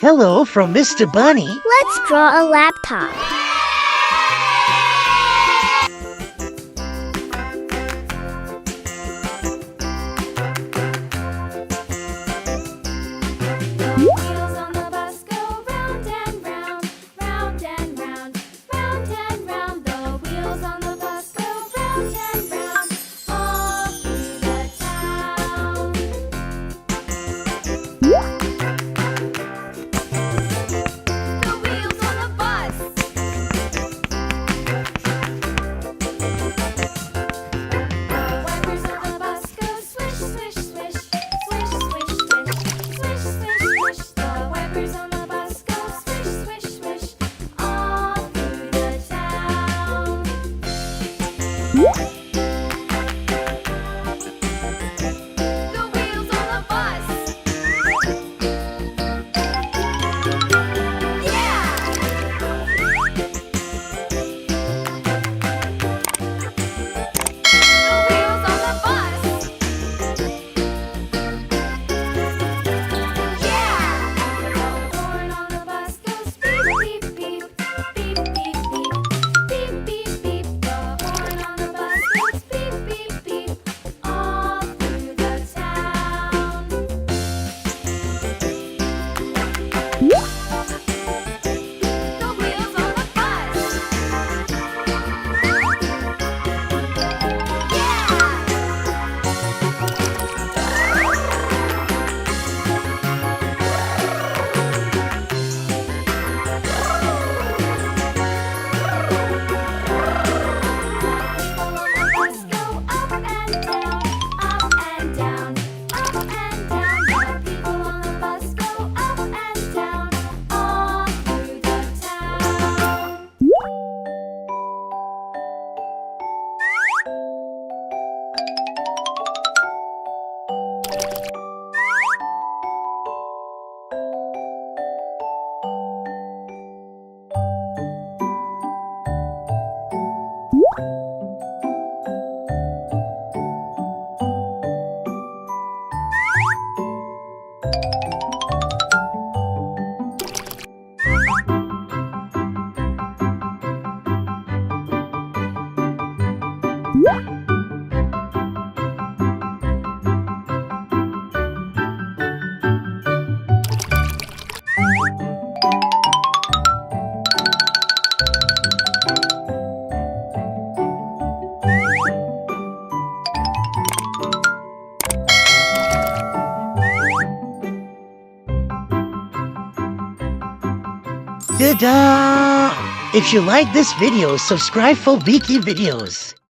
Hello from Mr. Bunny. Let's draw a laptop. Wheels on the bus go round and round, round and round, round and round. The wheels on the bus go round and round, all through the town. The wheels on the bus. The wipers on the bus go swish, swish, swish, swish, swish, swish, swish, swish, swish. The wipers on the bus go swish, swish, swish, all through the town. The wheels on the bus. Yeah! The wheels on the bus. Yeah! The horn on the bus goes beep, beep, beep, beep, beep, beep, beep, beep, beep. The horn on the bus goes beep, beep, beep, all through the town. The wheels on the bus. People on the bus go up and down, up and down, up and down. The people on the bus go up and down, all through the town. Ta-da! If you like this video, subscribe for Viki videos.